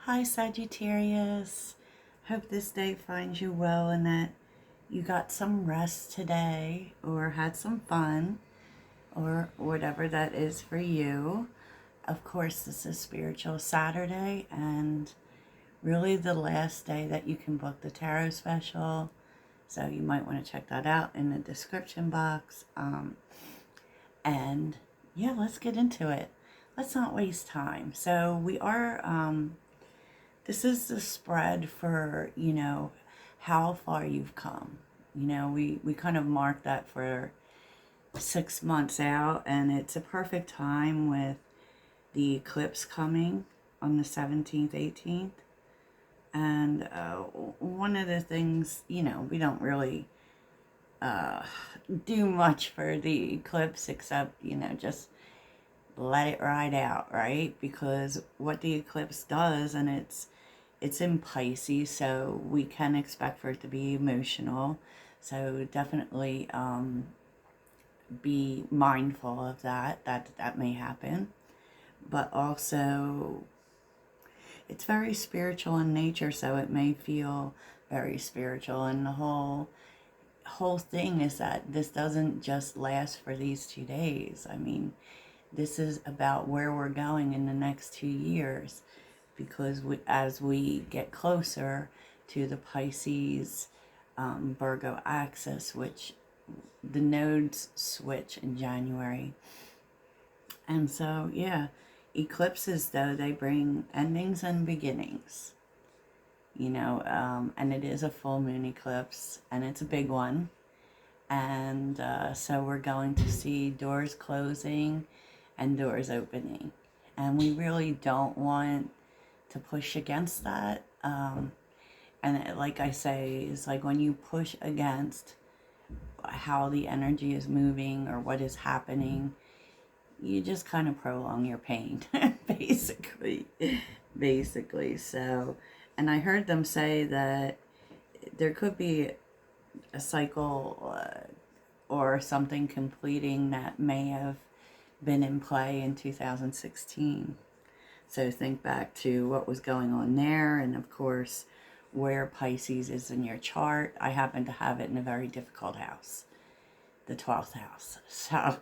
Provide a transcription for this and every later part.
Hi, Sagittarius. Hope this day finds you well and that you got some rest today or had some fun or whatever that is for you. Of course, this is Spiritual Saturday and really the last day that you can book the tarot special. So you might want to check that out in the description box. And yeah, let's get into it. Let's not waste time. So we are this is the spread for, how far you've come. We kind of mark that for 6 months out, and it's a perfect time with the eclipse coming on the 17th, 18th. And one of the things, we don't really do much for the eclipse except, just let it ride out, right? Because what the eclipse does, and it's in Pisces, so we can expect for it to be emotional. So definitely be mindful of that may happen. But also, it's very spiritual in nature, so it may feel very spiritual. And the whole thing is that this doesn't just last for these 2 days. I mean, this is about where we're going in the next 2 years, because as we get closer to the Pisces Virgo axis, which the nodes switch in January. And so, yeah, eclipses, though, they bring endings and beginnings, and it is a full moon eclipse, and it's a big one. And so we're going to see doors closing and doors opening. And we really don't want to push against that. Like I say, it's like when you push against how the energy is moving or what is happening, you just kind of prolong your pain, basically. So, and I heard them say that there could be a cycle or something completing that may have been in play in 2016. So think back to what was going on there, and of course where Pisces is in your chart. I happen to have it in a very difficult house, the 12th house. So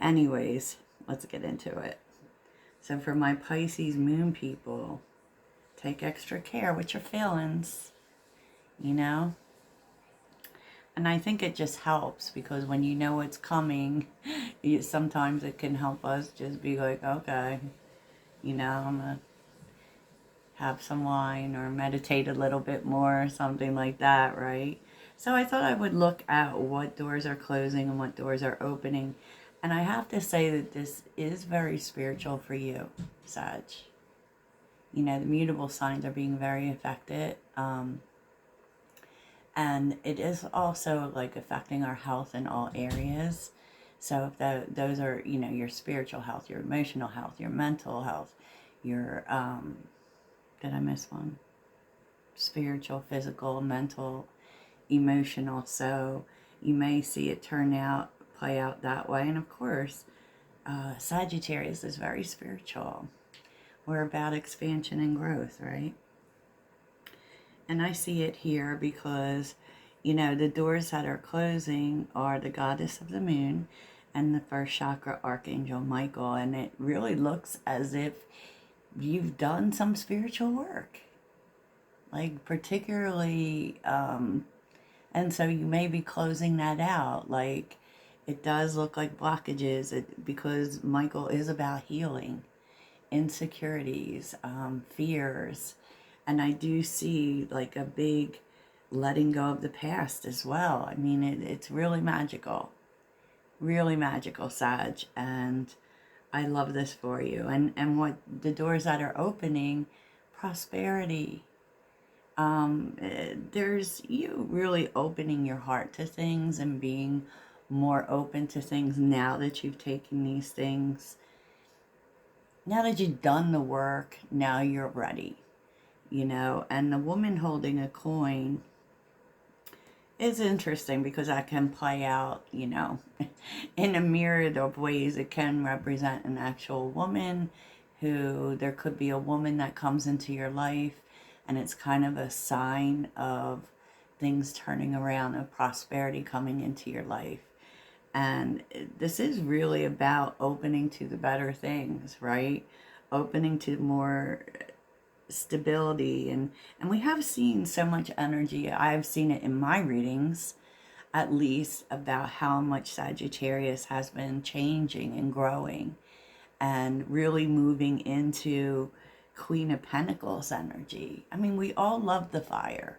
anyways, let's get into it. So for my Pisces moon people, take extra care with your feelings, and I think it just helps, because when you know it's coming, sometimes it can help us just be like, okay, I'm gonna have some wine or meditate a little bit more or something like that, right? So I thought I would look at what doors are closing and what doors are opening. And I have to say that this is very spiritual for you, Sag. The mutable signs are being very affected. And it is also like affecting our health in all areas. So if those are, your spiritual health, your emotional health, your mental health, your, did I miss one? Spiritual, physical, mental, emotional. So you may see it play out that way. And of course, Sagittarius is very spiritual. We're about expansion and growth, right? And I see it here because, the doors that are closing are the goddess of the moon and the first chakra archangel Michael. And it really looks as if you've done some spiritual work. Like particularly, and so you may be closing that out. Like it does look like blockages because Michael is about healing, insecurities, fears. And I do see like a big letting go of the past as well. I mean, it's really magical, Sag. And I love this for you. And what the doors that are opening, prosperity. There's you really opening your heart to things and being more open to things now that you've taken these things. Now that you've done the work, now you're ready. And the woman holding a coin is interesting because that can play out, in a myriad of ways. It can represent an actual woman. who there could be a woman that comes into your life, and it's kind of a sign of things turning around, of prosperity coming into your life. And this is really about opening to the better things, right? Opening to more stability. And we have seen so much energy. I've seen it in my readings, at least, about how much Sagittarius has been changing and growing and really moving into Queen of Pentacles energy. I mean, we all love the fire.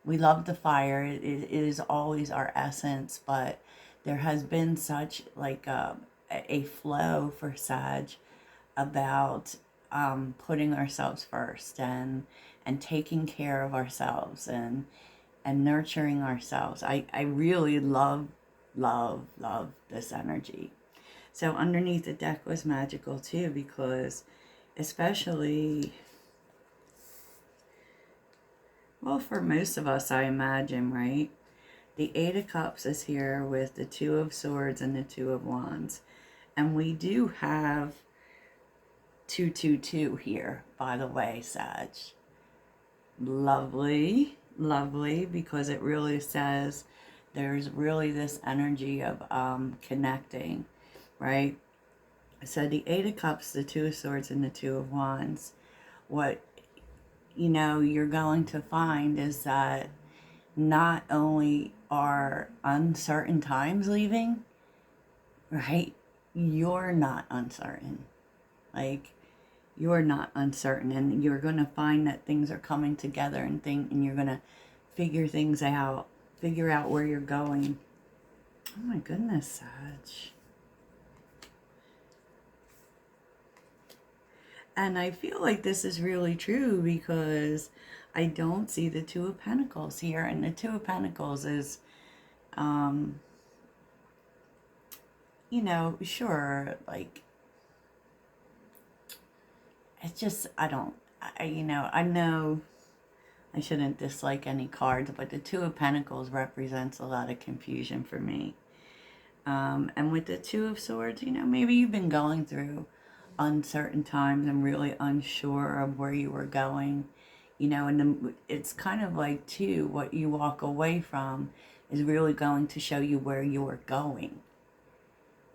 We love the fire. It is always our essence, but there has been such like a flow for Sag about putting ourselves first and taking care of ourselves and nurturing ourselves. I really love this energy. So underneath the deck was magical too, because especially, well, for most of us, I imagine, right? The Eight of Cups is here with the Two of Swords and the Two of Wands. And we do have 222 here, by the way, Sag. Lovely, lovely, because it really says there's really this energy of connecting, right? So the Eight of Cups, the Two of Swords, and the Two of Wands, what, you know, you're going to find is that not only are uncertain times leaving, right? You're not uncertain. Like, you're not uncertain, and you're going to find that things are coming together and you're going to figure things out, figure out where you're going. Oh my goodness, Sag. And I feel like this is really true because I don't see the Two of Pentacles here. And the Two of Pentacles is, you know, sure, like, it's just, I know I shouldn't dislike any cards, but the Two of Pentacles represents a lot of confusion for me. And with the Two of Swords, you know, maybe you've been going through uncertain times and really unsure of where you were going, you know, and it's kind of like, too, what you walk away from is really going to show you where you are going.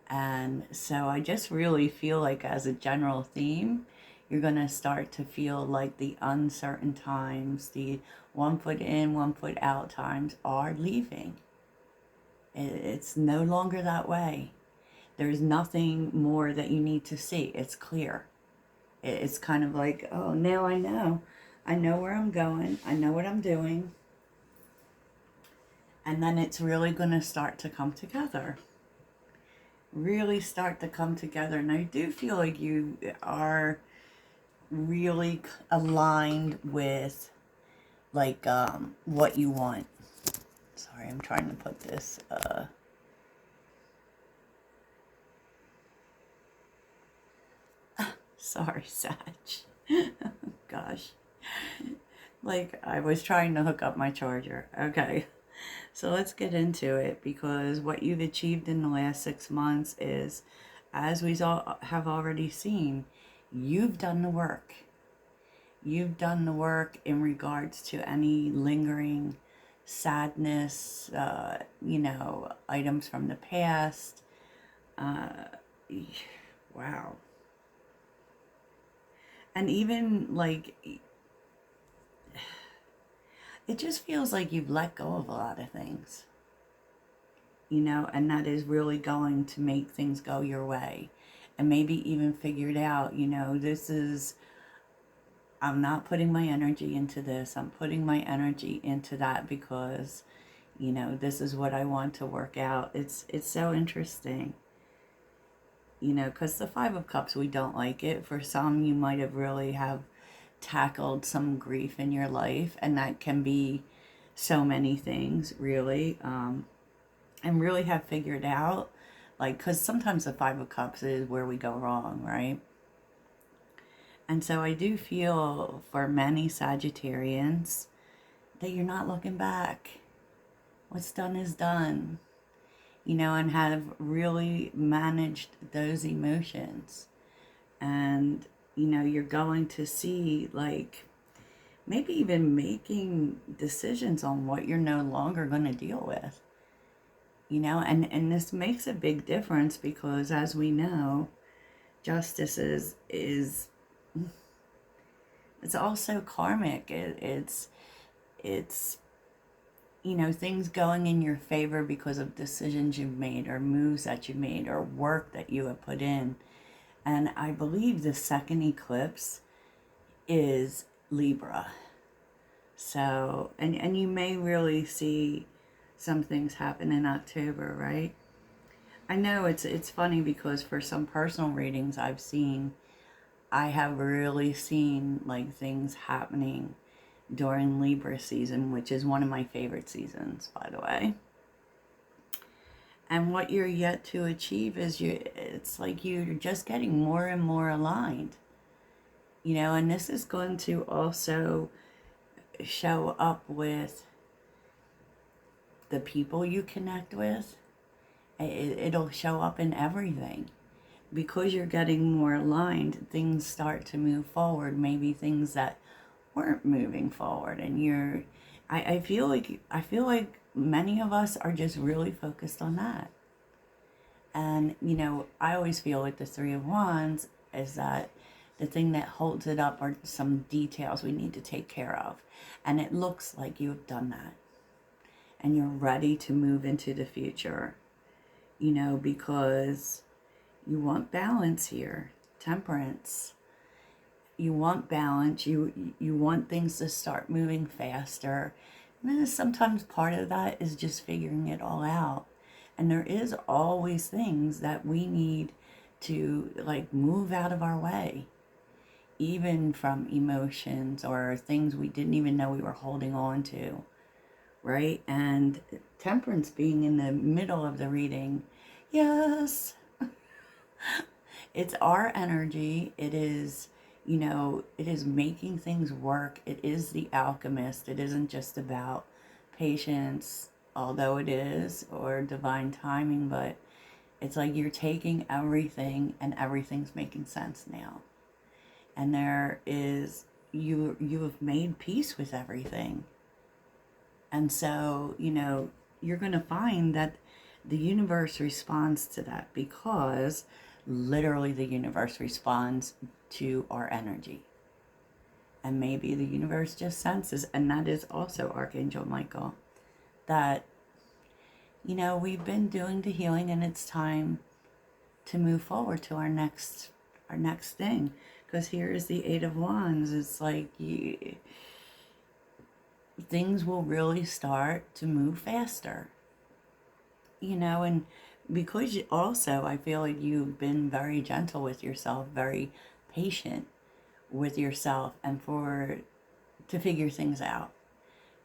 And so I just really feel like, as a general theme, you're going to start to feel like the uncertain times, the 1 foot in, 1 foot out times are leaving. It's no longer that way. There's nothing more that you need to see. It's clear. It's kind of like, oh, now I know. I know where I'm going. I know what I'm doing. And then it's really going to start to come together. Really start to come together. And I do feel like you are really aligned with, like, what you want. Sorry, I'm trying to put this, sorry, Sag. Gosh. Like, I was trying to hook up my charger. Okay. So let's get into it, because what you've achieved in the last 6 months is, as we all have already seen, you've done the work. You've done the work in regards to any lingering sadness, you know, items from the past. Wow. And even, like, it just feels like you've let go of a lot of things, you know, and that is really going to make things go your way. And maybe even figured out, you know, I'm not putting my energy into this. I'm putting my energy into that because, you know, this is what I want to work out. It's so interesting, you know, because the Five of Cups, we don't like it. For some, you might have really have tackled some grief in your life, and that can be so many things, really, and really have figured out, like, because sometimes the Five of Cups is where we go wrong, right? And so I do feel for many Sagittarians that you're not looking back. What's done is done, you know, and have really managed those emotions. And you know, you're going to see, like, maybe even making decisions on what you're no longer going to deal with. You know, and this makes a big difference because, as we know, justice is it's also karmic. It's you know, things going in your favor because of decisions you've made or moves that you've made or work that you have put in. And I believe the second eclipse is Libra. So, and you may really see some things happen in October, right? I know it's funny because for some personal readings I've seen, I have really seen like things happening during Libra season, which is one of my favorite seasons, by the way. And what you're yet to achieve is it's like you're just getting more and more aligned. You know, and this is going to also show up with the people you connect with. It'll show up in everything. Because you're getting more aligned, things start to move forward. Maybe things that weren't moving forward, and I feel like many of us are just really focused on that. And you know, I always feel with the Three of Wands is that the thing that holds it up are some details we need to take care of, and it looks like you've done that and you're ready to move into the future, you know, because you want balance here, temperance. You want balance. You want things to start moving faster. And then sometimes part of that is just figuring it all out. And there is always things that we need to like move out of our way, even from emotions or things we didn't even know we were holding on to, right? And temperance being in the middle of the reading, yes, it's our energy. It is, you know, it is making things work. It is the alchemist. It isn't just about patience, although it is, or divine timing, but it's like you're taking everything and everything's making sense now. And there is, you have made peace with everything. And so, you know, you're going to find that the universe responds to that because literally the universe responds to our energy. And maybe the universe just senses, and that is also Archangel Michael, that, you know, we've been doing the healing and it's time to move forward to our next thing. Because here is the Eight of Wands. It's like things will really start to move faster. You know, and because also I feel like you've been very gentle with yourself, very patient with yourself, and to figure things out,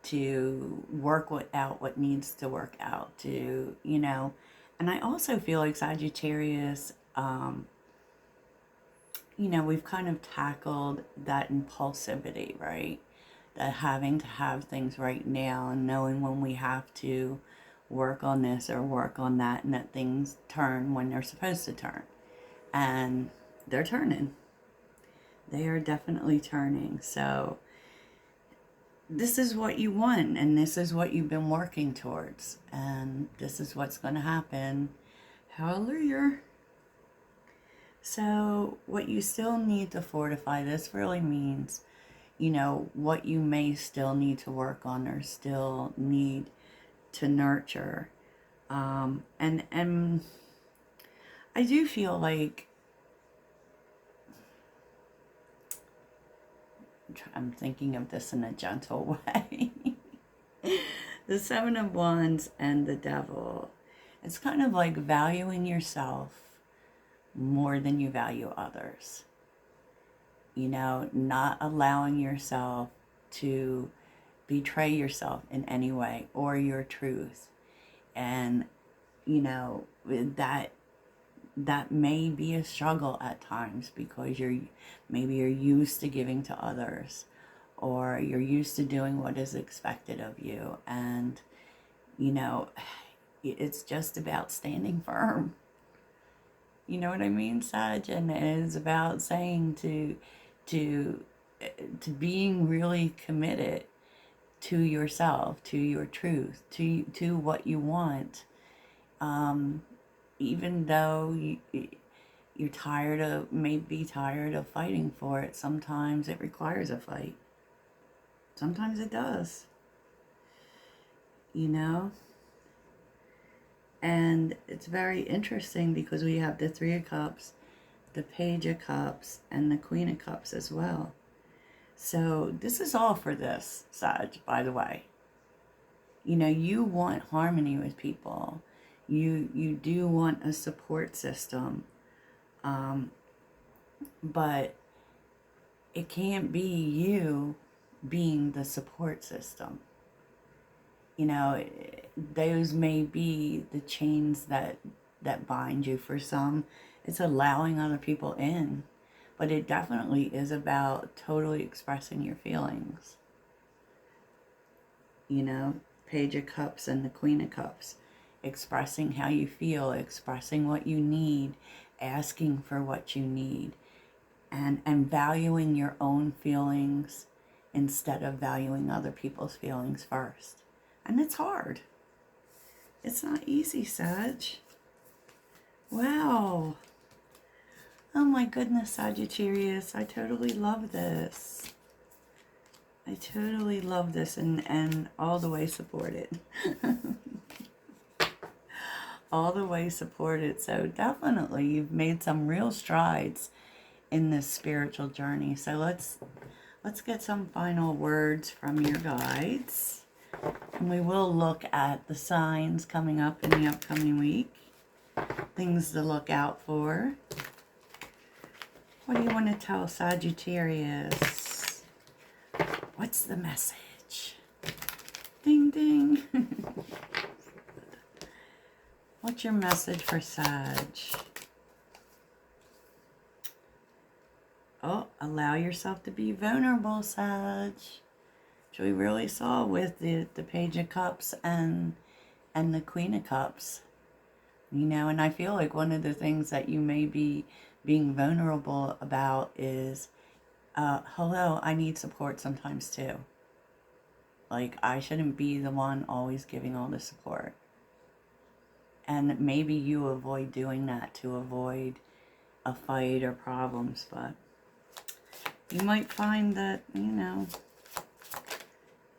to work out what needs to work out, to, you know. And I also feel like Sagittarius, you know, we've kind of tackled that impulsivity, right? That having to have things right now and knowing when we have to work on this or work on that, and that things turn when they're supposed to turn. And they're turning. They are definitely turning. So this is what you want, and this is what you've been working towards, and this is what's going to happen. Hallelujah. So what you still need to fortify, this really means, you know, what you may still need to work on or still need to nurture. And I do feel like I'm thinking of this in a gentle way. The Seven of Wands and the Devil. It's kind of like valuing yourself more than you value others. You know, not allowing yourself to betray yourself in any way or your truth. And, you know, that may be a struggle at times because maybe you're used to giving to others, or you're used to doing what is expected of you. And, you know, it's just about standing firm. You know what I mean, Sag? And it is about saying to to being really committed to yourself, to your truth, to what you want. Even though you're tired of, maybe tired of fighting for it, sometimes it requires a fight. Sometimes it does, you know? And it's very interesting because we have the Three of Cups, the Page of Cups, and the Queen of Cups as well. So this is all for this, Sag, by the way. You know, you want harmony with people. You do want a support system. But it can't be you being the support system. You know, those may be the chains that bind you. For some, it's allowing other people in. But it definitely is about totally expressing your feelings. You know, Page of Cups and the Queen of Cups. Expressing how you feel, expressing what you need, asking for what you need, and valuing your own feelings instead of valuing other people's feelings first. And it's hard. It's not easy, Sag. Wow. Oh my goodness, Sagittarius. I totally love this. I totally love this and all the way support it. All the way support it. So definitely you've made some real strides in this spiritual journey. So let's get some final words from your guides. And we will look at the signs coming up in the upcoming week. Things to look out for. What do you want to tell Sagittarius? What's the message? Ding, ding. What's your message for Sag? Oh, allow yourself to be vulnerable, Sag. Which we really saw with the Page of Cups and the Queen of Cups. You know, and I feel like one of the things that you may be being vulnerable about is, hello, I need support sometimes too. Like, I shouldn't be the one always giving all the support. And maybe you avoid doing that to avoid a fight or problems, but you might find that, you know,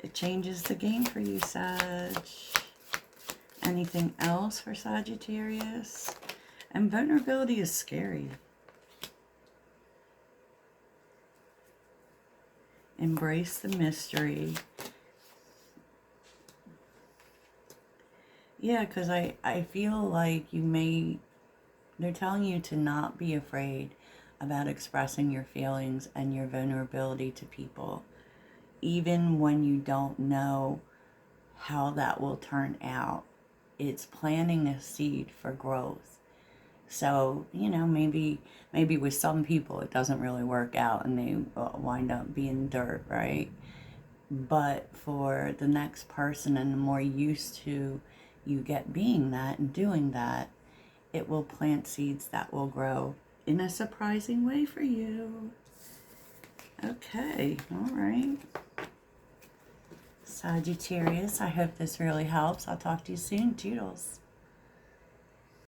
it changes the game for you, Sag. Anything else for Sagittarius? And vulnerability is scary. Embrace the mystery. Yeah, because I feel like they're telling you to not be afraid about expressing your feelings and your vulnerability to people, even when you don't know how that will turn out. It's planting a seed for growth. So, you know, maybe with some people it doesn't really work out and they wind up being dirt, right? But for the next person, and the more used to you get being that and doing that, it will plant seeds that will grow in a surprising way for you. Okay, all right. Sagittarius, I hope this really helps. I'll talk to you soon. Toodles.